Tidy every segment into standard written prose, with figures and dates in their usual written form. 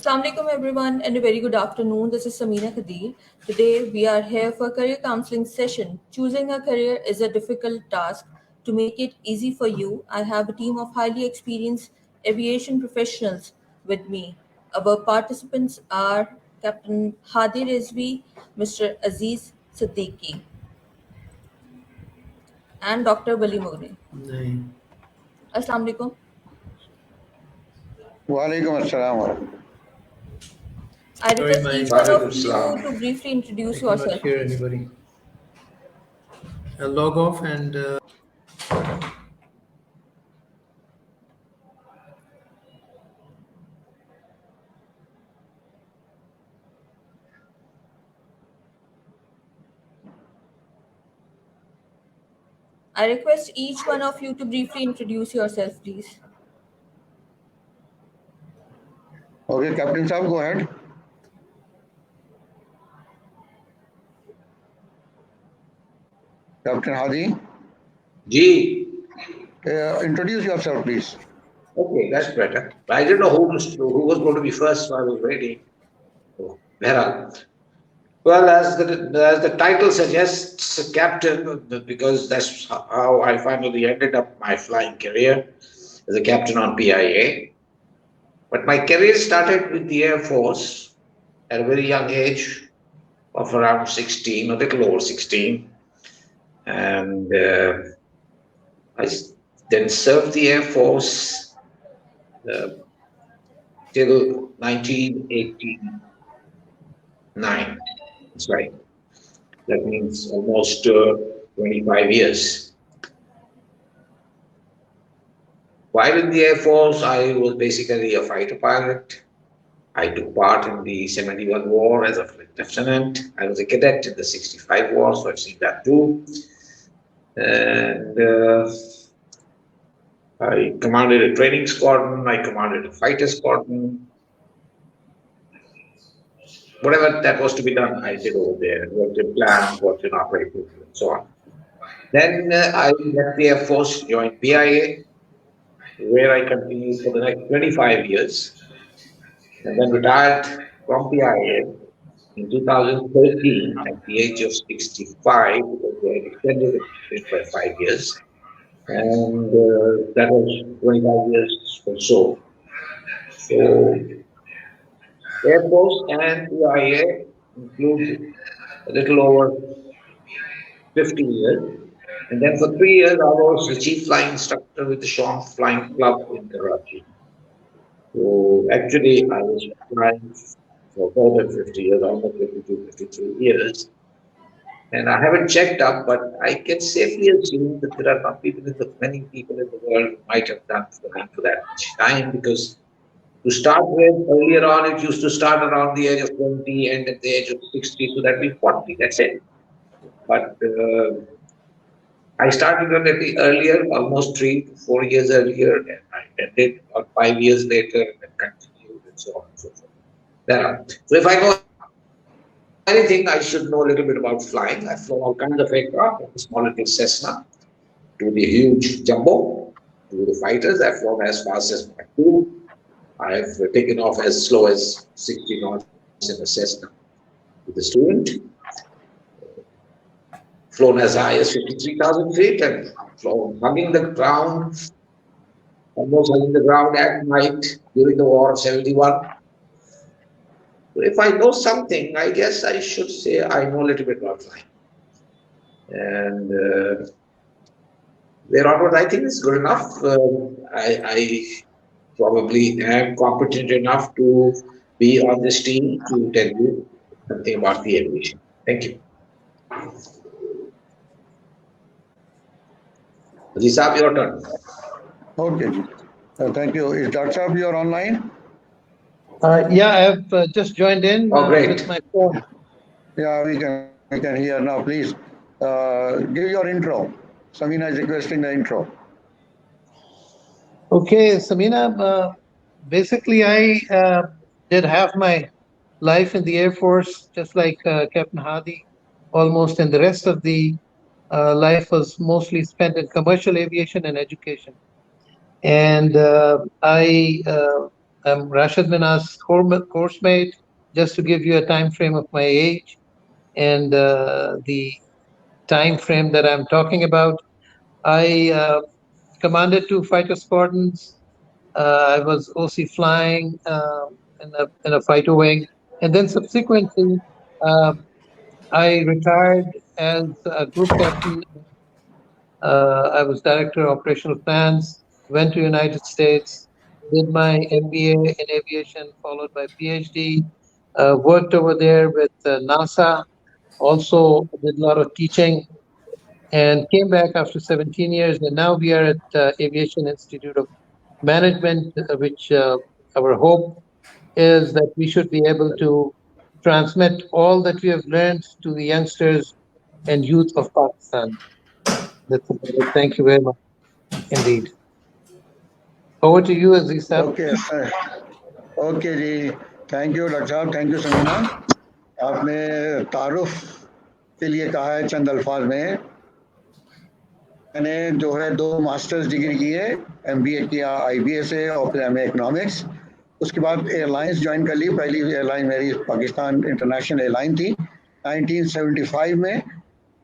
Assalamu alaikum everyone and a very good afternoon. This is Samina Khadir. Today we are here for a career counseling session. Choosing a career is a difficult task. To make it easy for you, I have a team of highly experienced aviation professionals with me. Our participants are Captain Hadi Rizvi, Mr. Azeez Siddiqui, and Dr. Wali Mughni. Assalamu alaikum. Walaikum assalam. I request each one of you to briefly introduce yourself. I cannot hear anybody. I'll log off and I request each one of you to briefly introduce yourself, please. Okay, Captain Saab, go ahead. Captain Hadi. Ji. Introduce yourself, please. Okay, that's better. I didn't know who was going to be first, so I was waiting. Well, as the title suggests, Captain, because that's how I finally ended up my flying career as a captain on PIA. But my career started with the Air Force at a very young age of around 16, a little over 16. And I then served the Air Force till 1989. That's right. That means almost 25 years. While in the Air Force, I was basically a fighter pilot. I took part in the 71 war as a flight lieutenant. I was a cadet in the 65 war, so I've seen that too. And I commanded a training squadron. I commanded a fighter squadron. Whatever that was to be done, I did over there. Worked in plans, worked in operations, and so on. Then I left the Air Force, joined PIA, where I continued for the next 25 years. And then retired from PIA in 2013 at the age of 65, because they had extended it by 5 years. And that was 25 years or so. So Air Force and PIA include a little over 50 years. And then for 3 years, I was the chief flying instructor with the Sean Flying Club in Karachi. So actually, I was flying for more than 50 years, almost 52, 53 years. And I haven't checked up, but I can safely assume that there are not many people in the world who might have done flying for that much time, because to start with, earlier on, it used to start around the age of 20 and at the age of 60, so that'd be 40, that's it. But I started a little earlier, almost 3 to 4 years earlier, and I ended about 5 years later, and continued, and so on and so forth. So if I know anything, I should know a little bit about flying. I've flown all kinds of aircraft, from the small little Cessna to the huge Jumbo, to the fighters. I've flown as fast as Mach 2. I've taken off as slow as 60 knots in a Cessna with a student. Flown as high as 53,000 feet and flown hugging the ground, almost hugging the ground at night during the war of 71. So if I know something, I guess I should say I know a little bit about flying. And thereafter, I think it's good enough. I probably am competent enough to be on this team to tell you something about the aviation. Thank you. Azeez Saab, your turn. Okay. Thank you. Is Dr. Saab, you're online? yeah, I've just joined in with my phone. Yeah, we can hear now. Please give your intro. Samina is requesting the intro. Okay, Samina, basically I did half my life in the Air Force, just like Captain Hadi, almost, and the rest of the life was mostly spent in commercial aviation and education. And I I'm Rashid Minas's course mate, just to give you a time frame of my age and the time frame that I'm talking about. I commanded 2 fighter squadrons. I was OC flying in a fighter wing, and then subsequently uh, I retired as a group captain. I was director of operational plans. Went to United States, did my MBA in aviation, followed by PhD. Worked over there with NASA. Also did a lot of teaching, and came back after 17 years. And now we are at Aviation Institute of Management, which our hope is that we should be able to transmit all that we have learned to the youngsters and youth of Pakistan. That's about it. Thank you very much indeed. Over to you, Azeez Sahab. Okay okay जी, thank you doctor sahab, thank you Sameena. आपने तारुफ के लिए कहा है चंद अल्फाज में। मैंने जो है 2 मास्टर्स डिग्री की है, MBA किया IBA से और फिर MA इकोनॉमिक्स। उसके बाद एयरलाइंस ज्वाइन कर ली। पहली एयरलाइन मेरी पाकिस्तान इंटरनेशनल एयरलाइन थी 1975 में।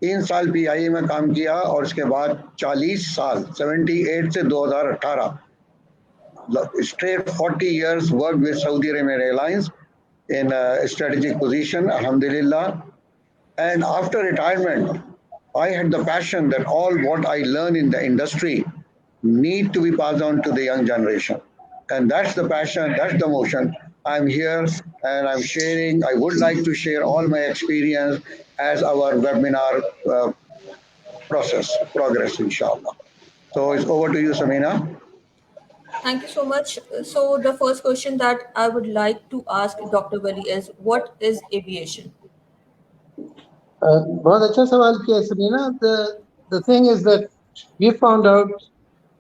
3 साल PIA में काम किया और उसके बाद 40 साल 78 से 2018 straight 40 years worked with Saudi Arabian Airlines in a strategic position, alhamdulillah. And after retirement, I had the passion that all what I learned in the industry need to be passed on to the young generation. And that's the passion, that's the motion. I'm here and I'm sharing. I would like to share all my experience as our webinar progress, inshallah. So it's over to you, Samina. Thank you so much. So the first question that I would like to ask Dr. Wali is, what is aviation? बहुत अच्छा सवाल किया Samina. The thing is that we found out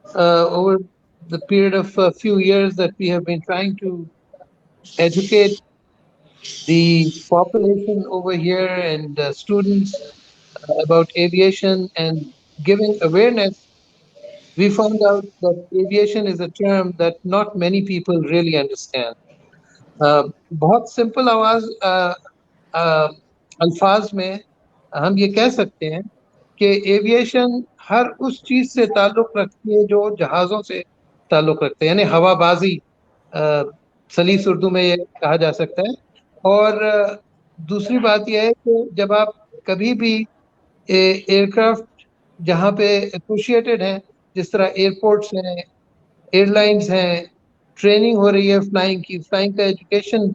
over the period of a few years that we have been trying to educate the population over here and students about aviation and giving awareness. We found out that aviation is a term that not many people really understand. बहुत simple अल्फाज में हम ये कह सकते हैं कि aviation हर उस चीज से ताल्लुक रखती है जो जहाज़ों से ताल्लुक रखते हैं, यानी हवाबाजी सलीस उर्दू में ये कहा जा सकता है। और दूसरी बात यह है कि जब आप कभी भी एयरक्राफ्ट जहाँ पे एसोसिएटेड हैं, जिस तरह एयरपोर्ट्स हैं, एयरलाइंस हैं, ट्रेनिंग हो रही है फ्लाइंग की, फ्लाइंग का एजुकेशन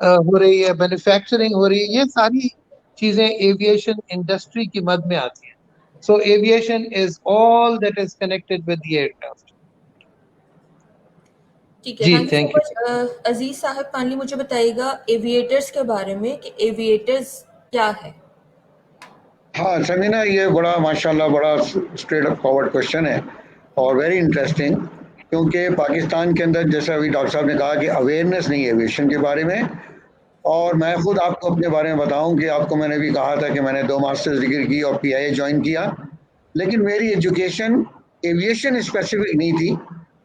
हो रही है, मैन्युफैक्चरिंग हो रही है, ये सारी चीजें एविएशन इंडस्ट्री की मद में आती हैं. So aviation is all that is connected with the aircraft. ठीक है, thank you so much. Aziz साहब काइंडली मुझे बताइएगा एविएटर्स के बारे में कि एविएटर्स क्या है. हाँ समीना, ये बड़ा माशाल्लाह बड़ा स्ट्रेट फॉरवर्ड क्वेश्चन है और वेरी इंटरेस्टिंग, क्योंकि पाकिस्तान के अंदर जैसे अभी डॉक्टर साहब ने कहा कि अवेयरनेस नहीं है एविएशन के बारे में। और मैं खुद आपको अपने बारे में बताऊं कि आपको मैंने भी कहा था कि मैंने 2 मास्टर्स डिग्री की और PIA ज्वाइन किया, लेकिन मेरी एजुकेशन एविएशन स्पेसिफिक नहीं थी.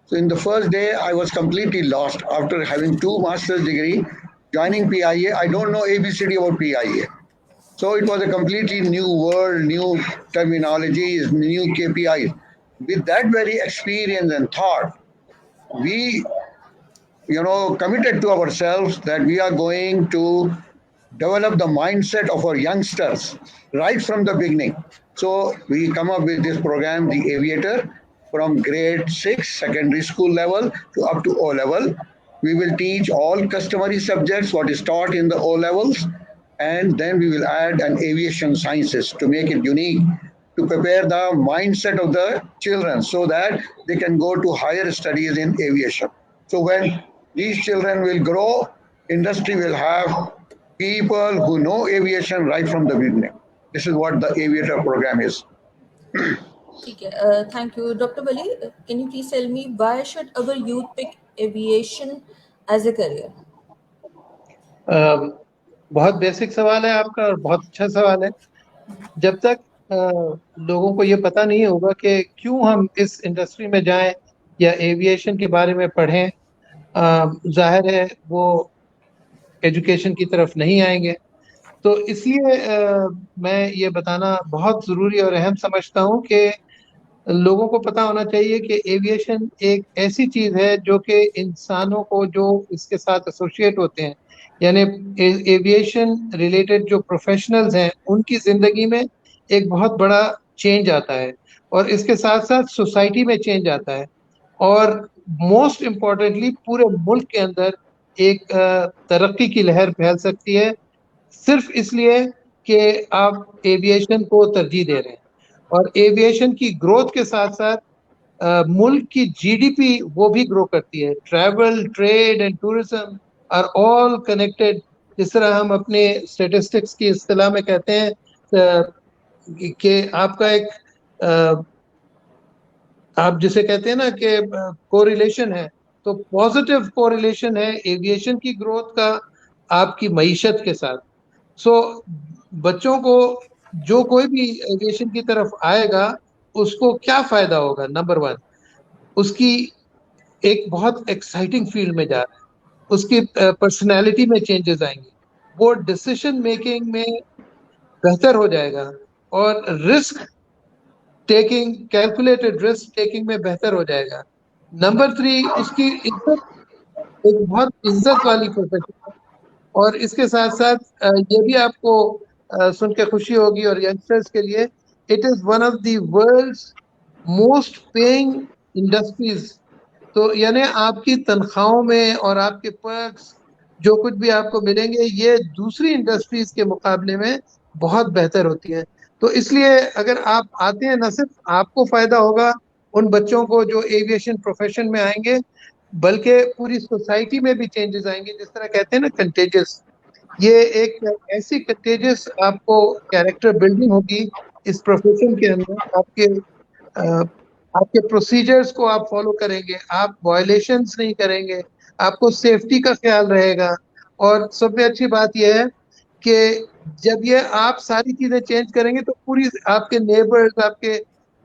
So in the first day I was completely lost after having 2 master's degree, joining PIA. I don't know ABCD about PIA. So it was a completely new world, new terminologies, new KPIs. With that very experience and thought, we, committed to ourselves that we are going to develop the mindset of our youngsters right from the beginning. So we come up with this program, the Aviator, from grade 6 secondary school level to up to O level. We will teach all customary subjects what is taught in the O levels, and then we will add an aviation sciences to make it unique, to prepare the mindset of the children so that they can go to higher studies in aviation. So when these children will grow, industry will have people who know aviation right from the beginning. This is what the Aviator program is. ठीक है, thank you. Dr. Wali, can you please tell me why should our youth pick aviation as a career? बहुत basic सवाल है आपका और बहुत अच्छा सवाल है. जब तक लोगों को ये पता नहीं होगा कि क्यों हम इस इंडस्ट्री में जाएं या एविएशन के बारे में पढ़ें, जाहिर है वो एजुकेशन की तरफ नहीं आएंगे। तो इसलिए मैं ये बताना बहुत ज़रूरी और अहम समझता हूँ कि लोगों को पता होना चाहिए कि एविएशन एक ऐसी चीज़ है जो कि इंसानों को जो इसके साथ एसोसिएट होते हैं, यानी एविएशन रिलेटेड जो प्रोफेशनल्स हैं उनकी ज़िंदगी में एक बहुत बड़ा चेंज आता है, और इसके साथ साथ सोसाइटी में चेंज आता है, और मोस्ट इम्पॉर्टेंटली पूरे मुल्क के अंदर एक तरक्की की लहर फैल सकती है, सिर्फ इसलिए कि आप एविएशन को तरजीह दे रहे हैं। और एविएशन की ग्रोथ के साथ साथ मुल्क की जीडीपी वो भी ग्रो करती है। Travel, trade and tourism are all connected. जिस तरह हम अपने स्टेटिस्टिक्स की इस्तेलाह में कहते हैं कि आपका एक आप जिसे कहते हैं ना कि कोरिलेशन है, तो पॉजिटिव कोरिलेशन है एविएशन की ग्रोथ का आपकी मईशत के साथ। सो बच्चों को जो कोई भी एविएशन की तरफ आएगा उसको क्या फायदा होगा? नंबर वन, उसकी एक बहुत एक्साइटिंग फील्ड में जा रहा है, उसकी पर्सनैलिटी में चेंजेस आएंगे, वो डिसीजन मेकिंग में बेहतर हो जाएगा, और risk taking, calculated risk taking में बेहतर हो जाएगा। नंबर थ्री, उसकी इज्जत, एक बहुत इज्जत वाली प्रोफेशन है। और इसके साथ साथ ये भी आपको सुन के खुशी होगी, और यंगस्टर्स के लिए it is one of the world's most paying industries. तो यानी आपकी तनख्वाहों में और आपके पर्क्स जो कुछ भी आपको मिलेंगे, ये दूसरी इंडस्ट्रीज के मुकाबले में बहुत बेहतर होती है। तो इसलिए अगर आप आते हैं, न सिर्फ आपको फायदा होगा उन बच्चों को जो एविएशन प्रोफेशन में आएंगे, बल्कि पूरी सोसाइटी में भी चेंजेस आएंगे। जिस तरह कहते हैं ना कंटेजियस, ये एक ऐसी कंटेजियस आपको कैरेक्टर बिल्डिंग होगी इस प्रोफेशन के अंदर। आपके प्रोसीजर्स को आप फॉलो करेंगे, आप वायलेशंस नहीं करेंगे, आपको सेफ्टी का ख्याल रहेगा। और सबसे अच्छी बात यह है कि जब ये आप सारी चीजें चेंज करेंगे तो पूरी आपके नेबर्स, आपके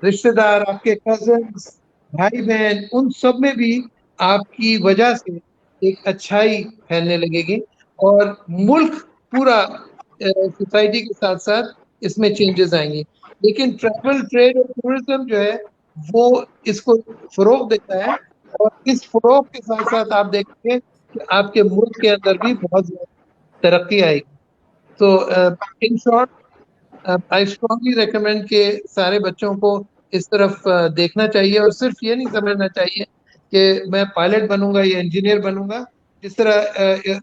रिश्तेदार, आपके कजन्स, भाई बहन, उन सब में भी आपकी वजह से एक अच्छाई फैलने लगेगी, और मुल्क पूरा सोसाइटी के साथ साथ इसमें चेंजेस आएंगे। लेकिन ट्रैवल, ट्रेड और टूरिज्म जो है वो इसको फरोग देता है, और इस फरोग के साथ साथ आप देखेंगे कि आपके मुल्क के अंदर भी बहुत ज्यादा तरक्की आएगी। तो in short, I strongly recommend कि सारे बच्चों को इस तरफ देखना चाहिए, और सिर्फ ये नहीं समझना चाहिए कि मैं पायलट बनूंगा या इंजीनियर बनूंगा। जिस तरह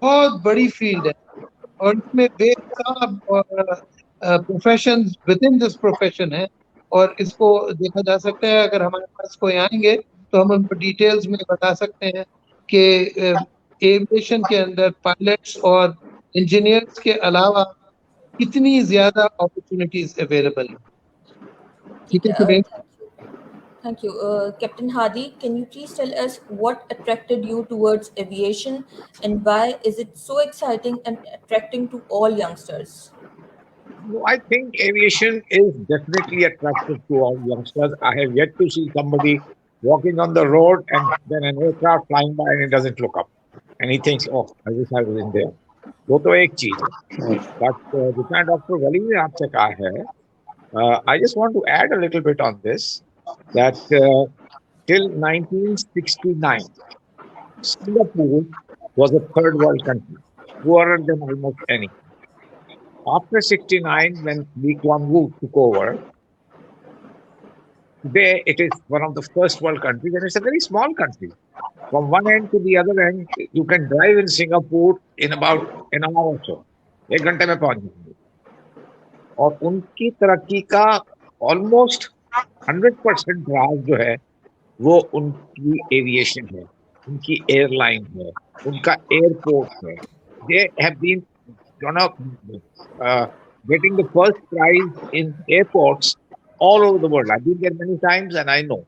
बहुत बड़ी फील्ड है, और इसमें बेहिसाब profession within this profession है, और इसको देखा जा सकता है। अगर हमारे पास कोई आएंगे तो हम उनको डिटेल्स में बता सकते हैं कि एविएशन के अंदर पायलट्स और इंजीनियर्स के अलावा कितनी ज्यादा अपॉर्चुनिटीज अवेलेबल है। ठीक ठीक है है, सुबह? thank you. Captain Hadi, can you please tell us what attracted you towards aviation and why is it so exciting and attracting to all youngsters? No, I think aviation is definitely attractive to all youngsters. I have yet to see somebody walking on the road and then an aircraft flying by and he doesn't look up and he thinks, "Oh, I wish I was in there." वो तो एक चीज है, but जितना doctor वली ने आपसे कहा है, I just want to add a little bit on this that till 1969, Singapore was a third world country, poorer than almost any. After 69, when Lee Kuan Yew took over, today it is one of the first world countries, and it's a very small country. From one end to the other end, you can drive in Singapore in about an hour or so. एक घंटे में पहुंच जाएंगे। और उनकी तरक्की का almost 100% राज जो है वो उनकी एविएशन है, उनकी एयरलाइन है, उनका एयरपोर्ट है। They have been, you know, getting the first prize in airports all over the world. I've been there many times and I know.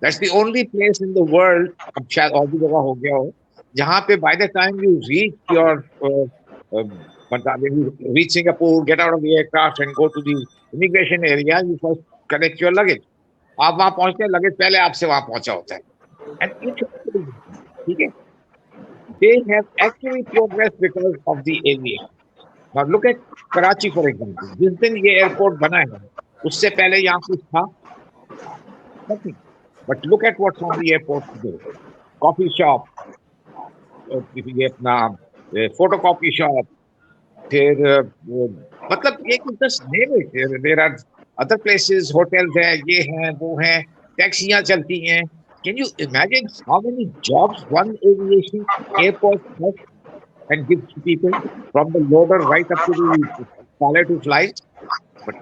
That's the only place in the world, अब शायद और भी जगह हो गया हो, जहाँ पे by the time you reach your when you reach Singapore, get out of the aircraft and go to the immigration area, you first collect your luggage. आप वहाँ पहुँचते हैं, लगेज पहले आपसे वहाँ पहुँचा होता है। And okay, they have actually progressed because of the aviation. Now look at Karachi, for example. जिस दिन ये airport बना है, उससे पहले यहाँ कुछ था? Nothing. But look at what's on the airport today. Coffee shop, ये अपना photocopy shop, फिर मतलब ये just name it. There are other places, hotels है, ये हैं, वो हैं, टैक्सियां चलती हैं. Can you imagine how many jobs one aviation airport has and gives to people from the loader right up to the pilot who flies? But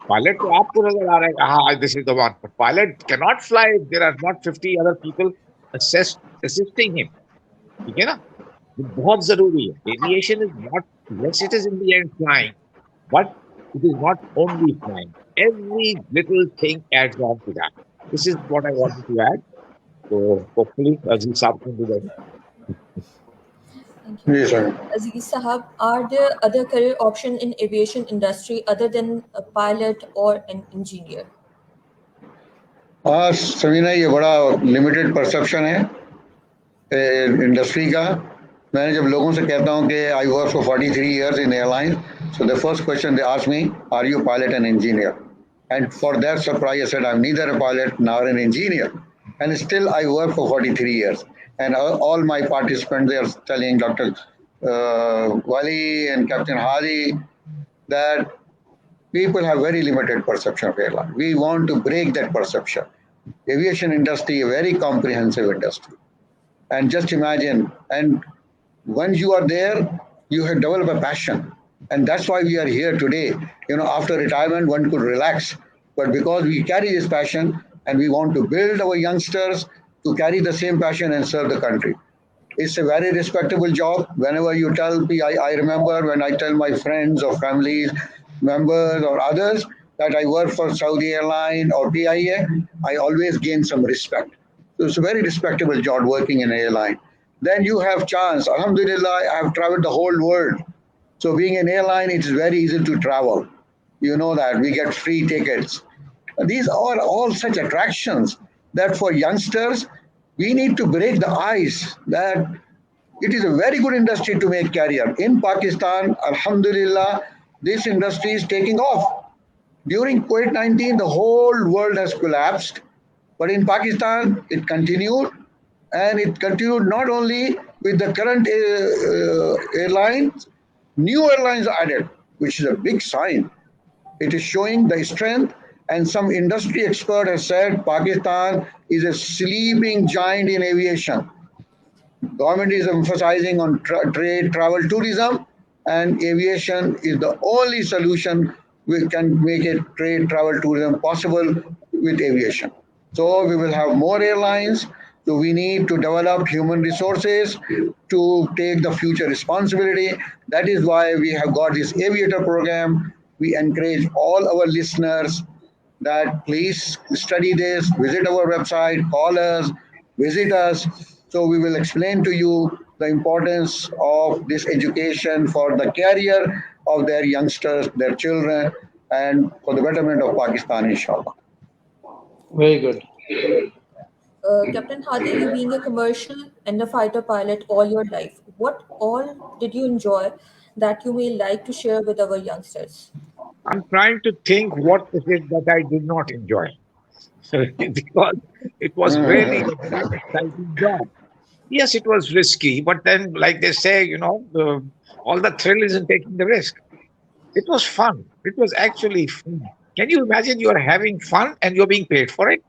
pilot तो आपको नजर आ रहा है, हाँ, this is the one. But pilot cannot fly if there are not 50 other people assisting him. ठीक है ना? ये बहुत जरूरी है. Aviation is not, yes, it is in the end flying, but it is not only flying. Every little thing adds on to that. This is what I wanted to add. So hopefully, Azeez Saab can do that. Thank you. जी sir. Aziz Sahab, are there other career options in aviation industry other than a pilot or an engineer? हाँ समीना, ये बड़ा limited perception है industry का. मैंने जब लोगों से कहता हूँ कि I work for 43 years in airline, so the first question they ask me, are you pilot and engineer? And for their surprise, I said I'm neither a pilot nor an engineer, and still I work for 43 years. And all my participants, they are telling Dr. Wali and Captain Hadi that people have very limited perception of airline. We want to break that perception. Aviation industry, a very comprehensive industry. And just imagine, and once you are there, you have developed a passion. And that's why we are here today. You know, after retirement, one could relax. But because we carry this passion and we want to build our youngsters to carry the same passion and serve the country. It's a very respectable job. Whenever you tell me, I remember when I tell my friends or families members or others that I work for Saudi Airline or PIA, I always gain some respect. So it's a very respectable job working in an airline. Then you have chance. Alhamdulillah, I have traveled the whole world. So being an airline, it's very easy to travel. You know that we get free tickets. These are all such attractions that for youngsters, we need to break the ice that it is a very good industry to make career. In Pakistan, Alhamdulillah, this industry is taking off. During COVID-19, the whole world has collapsed. But in Pakistan, it continued. And it continued not only with the current airlines, new airlines are added, which is a big sign. It is showing the strength. And some industry expert has said Pakistan is a sleeping giant in aviation. Government is emphasizing on trade, travel, tourism, and aviation is the only solution we can make it trade, travel, tourism possible with aviation. So we will have more airlines. So we need to develop human resources to take the future responsibility. That is why we have got this aviator program. We encourage all our listeners that please study this, visit our website, call us, visit us. So we will explain to you the importance of this education for the career of their youngsters, their children, and for the betterment of Pakistan, inshallah. Very good. Captain Hadi, you being a commercial and a fighter pilot all your life, what all did you enjoy that you may like to share with our youngsters? I'm trying to think what is it that I did not enjoy. Because it was really a very exciting job. Yes, it was risky, but then, like they say, all the thrill is in taking the risk. It was fun. It was actually fun. Can you imagine you are having fun and you're being paid for it?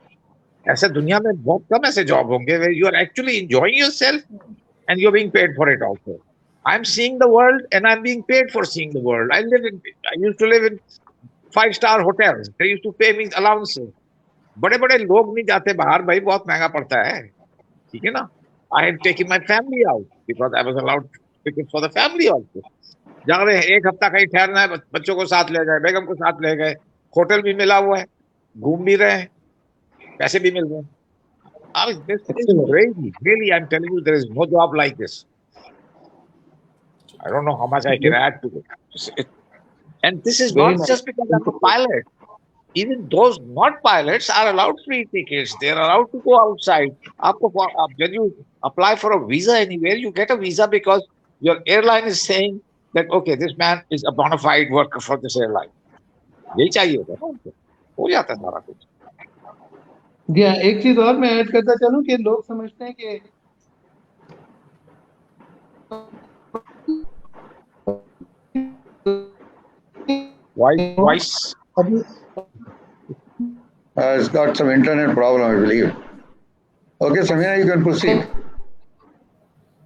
ऐसे दुनिया में बहुत कम ऐसे job होंगे where you are actually enjoying yourself and you're being paid for it also. I'm seeing the world and I'm being paid for seeing the world. I used to live in 5-star hotels. They used to pay me allowances. बड़े बड़े लोग नहीं जाते बाहर भाई, बहुत महंगा पड़ता है, ठीक है ना? I had taken my family out because I was allowed tickets for the family also. जा रहे हैं, एक हफ्ता कहीं ठहरना है, बच्चों को साथ ले गए, बेगम को साथ ले गए, होटल भी मिला हुआ है, घूम भी रहे हैं, पैसे भी मिल रहे हैं. This is really, I'm telling you, there is no job like this. I don't know how much I can add to it. And this is not just because I'm a pilot. even those not pilots are allowed free tickets. They are allowed to go outside. When you apply for a visa anywhere, you get a visa because your airline is saying that okay, this man is a bona fide worker for this airline. यही चाहिए होता है ना उनको हो जाता है सारा कुछ जी हाँ, एक चीज और मैं ऐड करता चलूं कि लोग समझते हैं कि Voice. अभी It's got some internet problem, I believe. Okay, Samina, you can proceed.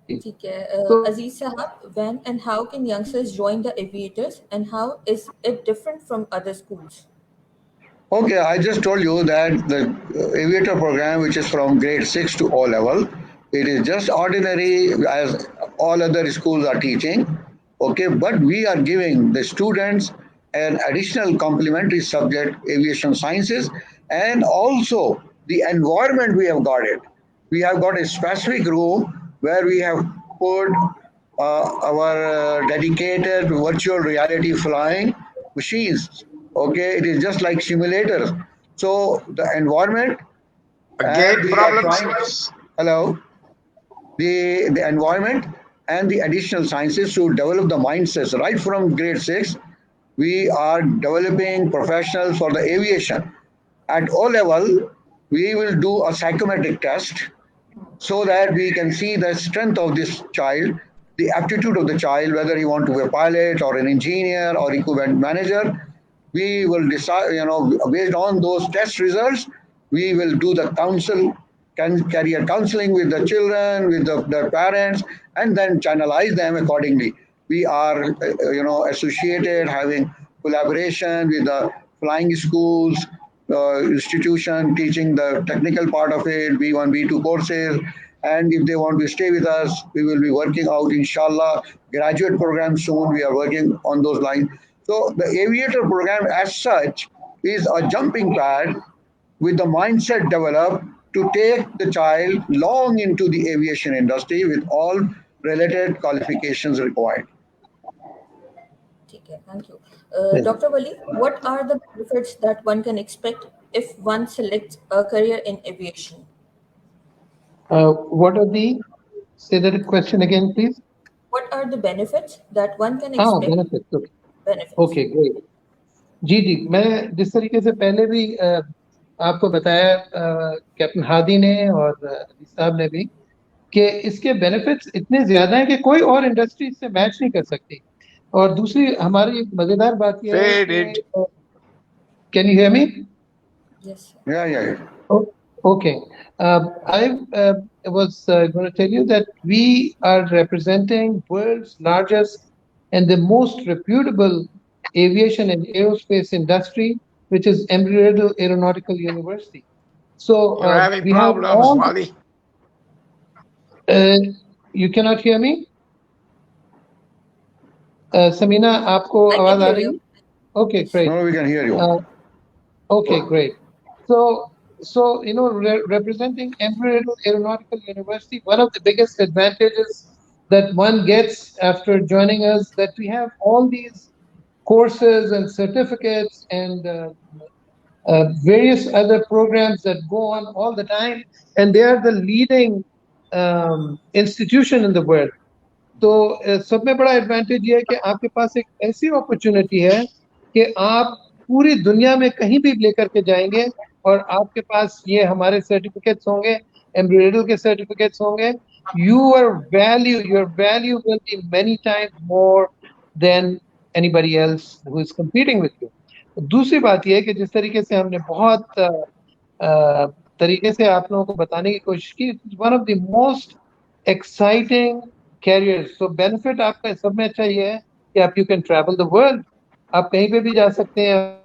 ठीक है Azeez Sahab, when and how can youngsters join the aviators and how is it different from other schools? Okay, I just told you that the aviator program, which is from grade 6 to O level, it is just ordinary as all other schools are teaching. Okay, but we are giving the students an additional complementary subject, aviation sciences, and also the environment we have got it. We have got a specific room where we have put our dedicated virtual reality flying machines. Okay, it is just like simulators. So the environment Again, and we are problems. trying. Hello, the environment and the additional sciences to develop the mindsets right from grade 6. We are developing professionals for the aviation. At O level, we will do a psychometric test so that we can see the strength of this child, the aptitude of the child, whether he want to be a pilot or an engineer or equipment manager. We will decide, based on those test results, we will do the career counseling with the children, with the parents, and then channelize them accordingly. We are, associated, having collaboration with the flying schools, institution teaching the technical part of it, B1, B2 courses. And if they want to stay with us, we will be working out, inshallah, graduate program soon. We are working on those lines. So the aviator program as such is a jumping pad with the mindset developed to take the child long into the aviation industry with all related qualifications required. Okay, thank you. Dr. Wali, what are the benefits that one can expect if one selects a career in aviation? what are the say that question again, please? What are the benefits that one can expect? Benefits. Okay. Benefits. Okay, great. जी जी, मैं जिस तरीके से पहले भी आपको बताया captain Hadi ने और अजीज साहब ने भी कि इसके बेनिफिट्स इतने ज्यादा हैं कि कोई और इंडस्ट्री इससे मैच नहीं कर सकती। और दूसरी हमारी मजेदार बात यह है कि can you hear me? Yes. Yeah. Okay. I was going to tell you that we are representing world's largest and the most reputable aviation and aerospace industry, which is Embry-Riddle Aeronautical University. So You're having we have problems, all. Wali. You cannot hear me? Samina, आपको I can आवाज आ hear रही you. है? Okay, great. No, we can hear you. Okay, great. So representing Embry-Riddle Aeronautical University, one of the biggest advantages that one gets after joining us that we have all these courses and certificates and various other programs that go on all the time, and they are the leading institution in the world. तो सब में बड़ा advantage ये है कि आपके पास एक ऐसी अपॉर्चुनिटी है कि आप पूरी दुनिया में कहीं भी लेकर के जाएंगे और आपके पास ये हमारे सर्टिफिकेट्स होंगे, एम्ब्रॉयडरी के सर्टिफिकेट्स होंगे। Your value will be many times more than anybody else who is competing with you. दूसरी बात यह है कि जिस तरीके से हमने बहुत तरीके से आप लोगों को बताने की कोशिश की, one of the most exciting career. So benefit आपका सब में अच्छा ये है कि आप you can travel the world, आप कहीं पे भी जा सकते हैं।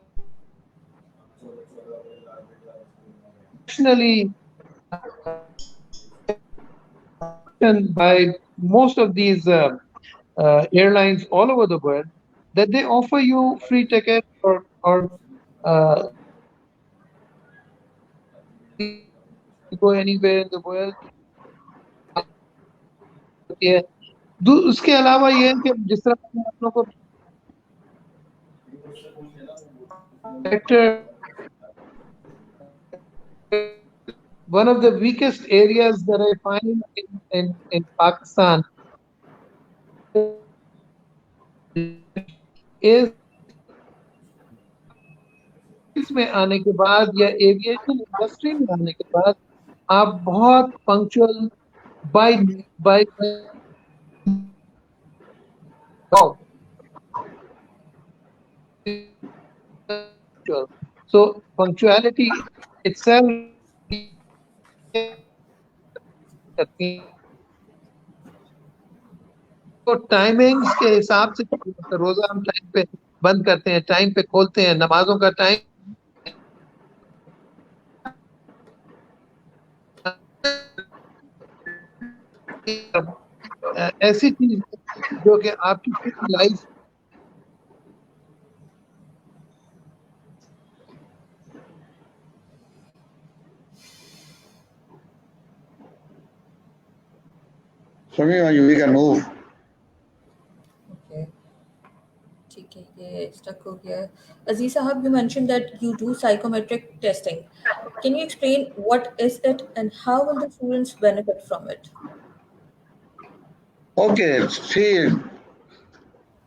Nationally, by most of these airlines all over the world, that they offer you free tickets or go anywhere in the world. उसके अलावा ये है कि जिस तरह आप लोगों को one of the weakest areas that I find in Pakistan is में आने के बाद या एविएशन इंडस्ट्री में आने के बाद आप बहुत punctual bye bye so punctuality itself तो टाइमिंग्स के हिसाब से रोजा हम टाइम पे बंद करते हैं, टाइम पे खोलते हैं, नमाजों का टाइम ऐसी चीज जो कि आपकी पूरी life we can move. Okay. ठीक है, ये stuck हो गया है. Azeez Sahab, you mentioned that you do psychometric testing. Can you explain what is it and how will the students benefit from it? Okay, see,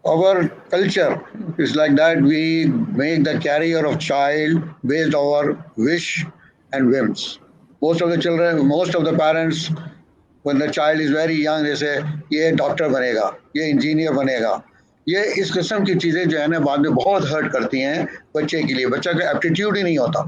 our culture is like that. We make the carrier of child based on our wish and whims. Most of the children, most of the parents, when the child is very young, they say, ये doctor बनेगा, ये engineer बनेगा. ये इस किस्म की चीज़ें जो है ना बाद में बहुत हर्ट करती हैं बच्चे के लिए. बच्चा का एप्टीट्यूड ही नहीं होता.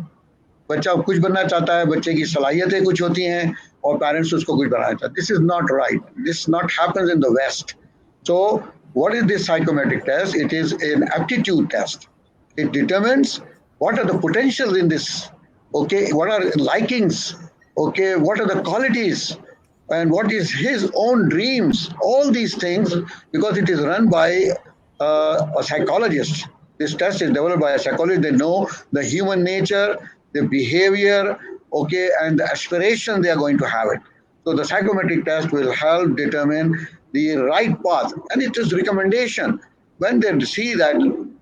बच्चा कुछ बनना चाहता है, बच्चे की सलाहियतें कुछ होती हैं और पेरेंट्स उसको कुछ बनाना चाहते हैं. This is not right. This not happens in the west. So what is this psychometric test? It is an aptitude test. It determines what are the potentials in this. Okay, what are likings? Okay, what are the qualities? And what is his own dreams? All these things, because it is run by a psychologist. This test is developed by a psychologist. They know the human nature, the behavior, okay, and the aspiration they are going to have it. So the psychometric test will help determine the right path, and it is recommendation. When they see that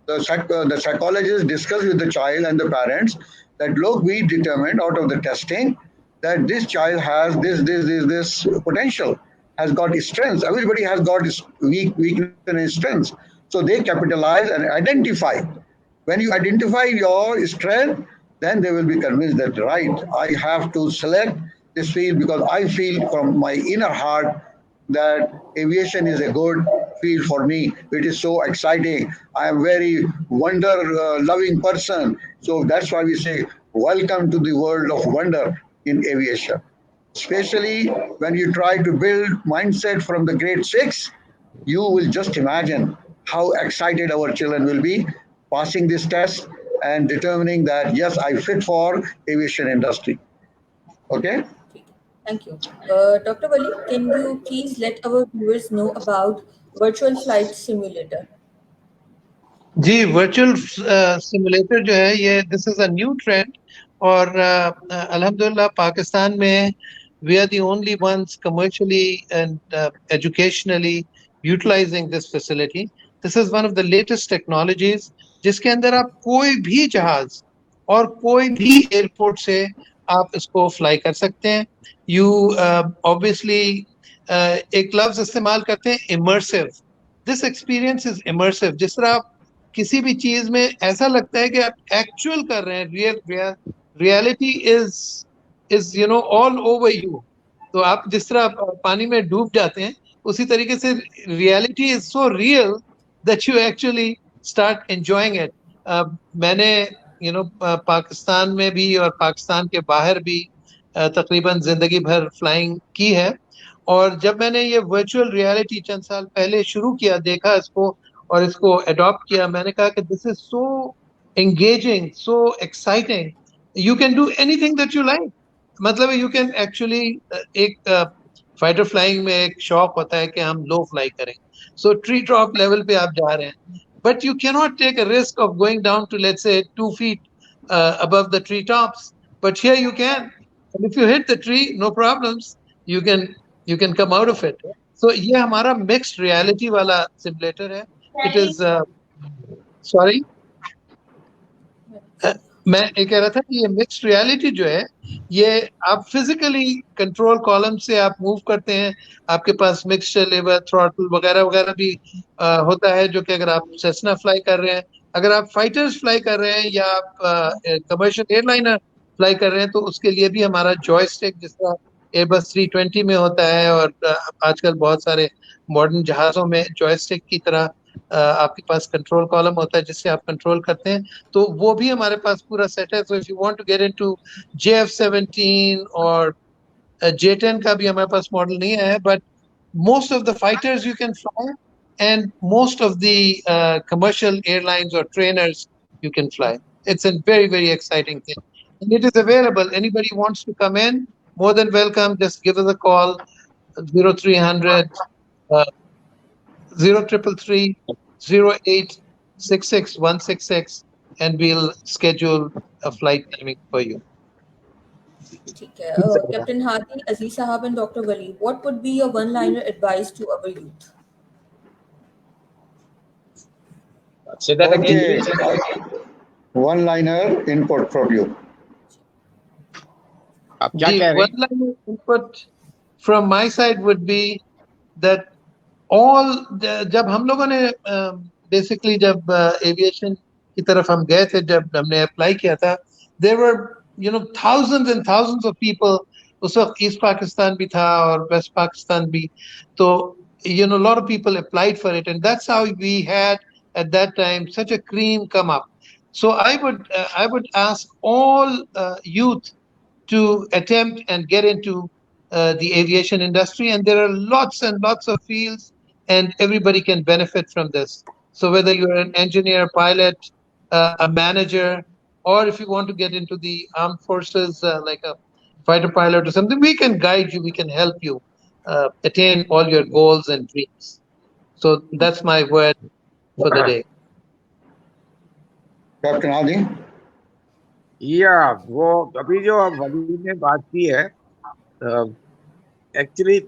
the psychologist discuss with the child and the parents that look, we determined out of the testing that this child has this potential, has got his strengths. Everybody has got his weakness and his strengths. So they capitalize and identify. When you identify your strength, then they will be convinced that right, I have to select this field because I feel from my inner heart that aviation is a good field for me. It is so exciting. I am very wonder loving person. So that's why we say welcome to the world of wonder in aviation. Especially when you try to build mindset from the grade 6, you will just imagine how excited our children will be passing this test and determining that yes, I fit for aviation industry. Okay. Thank you. Dr. Wali, can you please let our viewers know about Virtual Flight Simulator? जी virtual simulator जो है ये this is a new trend और अल्हम्दुलिल्लाह पाकिस्तान में we are the only ones commercially and educationally utilizing this facility. This is one of the latest technologies जिसके अंदर आप कोई भी जहाज और कोई भी एयरपोर्ट से आप इसको फ्लाई कर सकते हैं. यू ऑब्वियसली एक लफ्ज इस्तेमाल करते हैं immersive. This experience is immersive. जिस तरह आप किसी भी चीज में ऐसा लगता है कि आप एक्चुअल कर रहे हैं. Reality is you know all over you. तो आप जिस तरह पानी में डूब जाते हैं उसी तरीके से reality is so real that you actually start enjoying it. मैंने पाकिस्तान में भी और पाकिस्तान के बाहर भी तकरीबन जिंदगी भर फ्लाइंग की है. और जब मैंने ये वर्चुअल रियलिटी चंद साल पहले शुरू किया, देखा इसको और इसको अडॉप्ट किया, मैंने कहा कि this is so engaging, so exciting. You can do anything that you like. मतलब यू कैन एक्चुअली एक फाइटर फ्लाइंग में एक शौक होता है कि हम लो फ्लाई करें. सो ट्री टॉप लेवल पे आप जा रहे हैं, but you cannot take a risk of going down to, let's say, 2 feet above the tree tops. But here you can, and if you hit the tree, no problems. You can come out of it. So ये हमारा mixed reality वाला simulator है. It is sorry. मैं ये कह रहा था कि ये मिक्स्ड रियलिटी जो है ये आप फिजिकली कंट्रोल कॉलम से आप मूव करते हैं, आपके पास मिक्सचर लेवर, थ्रॉटल वगैरह वगैरह भी होता है, जो कि अगर आप सेस्ना फ्लाई कर रहे हैं, अगर आप फाइटर्स फ्लाई कर रहे हैं या आप कमर्शियल एयरलाइनर फ्लाई कर रहे हैं, तो उसके लिए भी हमारा जॉयस्टिक जिस तरह एयरबस 320 में होता है, और आजकल बहुत सारे मॉडर्न जहाज़ों में जॉयस्टिक की तरह आपके पास कंट्रोल कॉलम होता है जिससे आप कंट्रोल करते हैं, तो वो भी हमारे पास पूरा सेट है. So if you want to get into JF-17 और J-10 का भी हमारे पास मॉडल नहीं है, but most of the fighters you can fly, and most of the commercial airlines or trainers you can fly. It's a very, very exciting thing. And it is available. Anybody wants to come in, more than welcome. Just give us a call, 0300 uh, 0333 0866 166, and we'll schedule a flight timing for you. ठीक है. Captain Hadi, Azeez Sahab and Dr. Wali, what would be your one-liner advice to our youth? Say that again. Okay, one-liner input from you. आप क्या The कह रहे हैं? one-liner input from my side would be that जब हम लोगों ने basically जब एविएशन की तरफ हम गए थे, जब हमने अप्लाई किया था, there were thousands and thousands of people. उस वक्त ईस्ट पाकिस्तान भी था और वेस्ट पाकिस्तान भी, तो lot of people applied for it, and that's how we had at that time such a cream come up. So I would ask all youth to attempt and get into the aviation industry, and there are lots and lots of fields, and everybody can benefit from this. So whether you're an engineer, pilot, a manager, or if you want to get into the armed forces, like a fighter pilot or something, we can guide you, we can help you attain all your goals and dreams. So that's my word for the day. Captain Hadi? या वो अभी जो वली ने बात की है, actually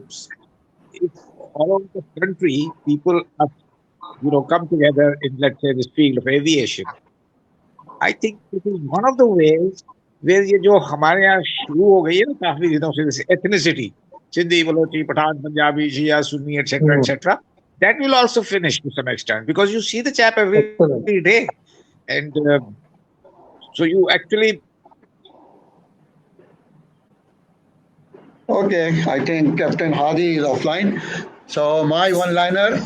if all over the country people have come together in, let's say, this field of aviation, I think it is one of the ways where ये जो हमारे यहाँ शुरू हो गई है ना काफी दिनों से ethnicity, Sindhi, Balochi, Pathan, Punjabi, Shia, Sunni, etc., that will also finish to some extent, because you see the chap every day, and so you actually. Okay, I think Captain Hadi is offline. So my one-liner,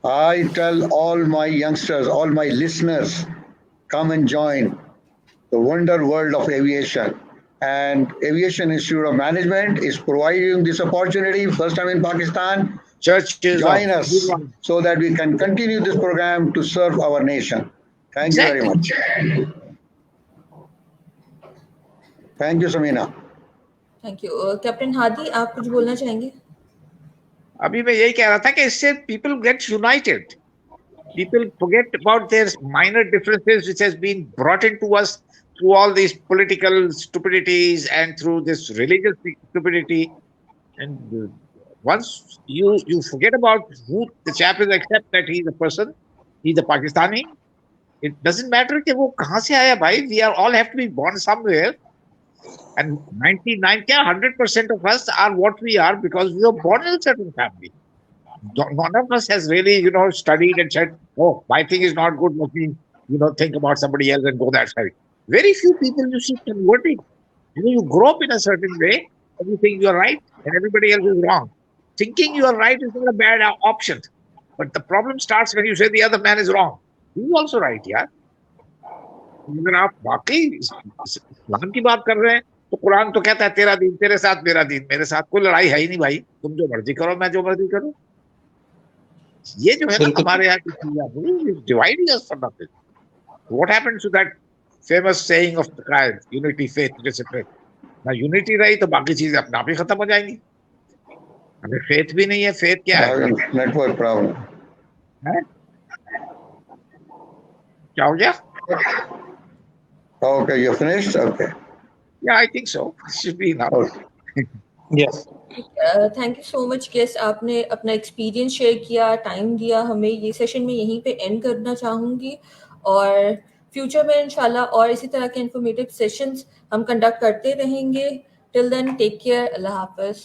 I tell all my youngsters, all my listeners, come and join the wonder world of aviation. And Aviation Institute of Management is providing this opportunity, first time in Pakistan. Join us so that we can continue this program to serve our nation. Thank you very much. Thank you, Samina. Thank you. Captain Hadi, आप कुछ बोलना चाहेंगे? अभी मैं यही कह रहा था कि इससे people get united. People forget about their minor differences which has been brought into us through all these political stupidities and through this religious stupidity. And once you forget about who the chap is, except that he's a person, he's a Pakistani. It doesn't matter कि वो कहाँ से आया भाई. We are all have to be born somewhere. And 100% of us are what we are because we were born in a certain family. None of us has really, studied and said, oh, my thing is not good, let me, think about somebody else and go that side. Very few people you see converting. You grow up in a certain way and you think you are right and everybody else is wrong. Thinking you are right is not a bad option. But the problem starts when you say the other man is wrong. He's also right, yeah. अगर आप वाकई इस्लाम की बात कर रहे हैं तो कुरान तो कहता है तेरा दीन तेरे साथ मेरा दीन, मेरे साथ कोई लड़ाई है ही नहीं भाई, तुम जो मर्जी करो मैं जो मर्जी करूं. ये जो है ना हमारे यहाँ की चीज dividing us for nothing. What happens to that famous saying of the Quaid, unity faith discipline. ना यूनिटी रही तो बाकी चीजें अपने आप ही खत्म हो जाएंगी. हमें फेथ भी नहीं है. फेथ क्या है? नेटवर्क प्रॉब्लम है. क्या हो गया? Okay, you're finished? Okay. Yeah, I think so. It should be enough. Okay. Yes. Thank you so much guest, आपने अपना एक्सपीरियंस शेयर किया, टाइम दिया हमें. ये सेशन में यहीं पे एंड करना चाहूँगी. और फ्यूचर में इंशाल्लाह और इसी तरह के इंफॉर्मेटिव सेशंस हम कंडक्ट करते रहेंगे. Till then take care. अल्लाह हाफिज.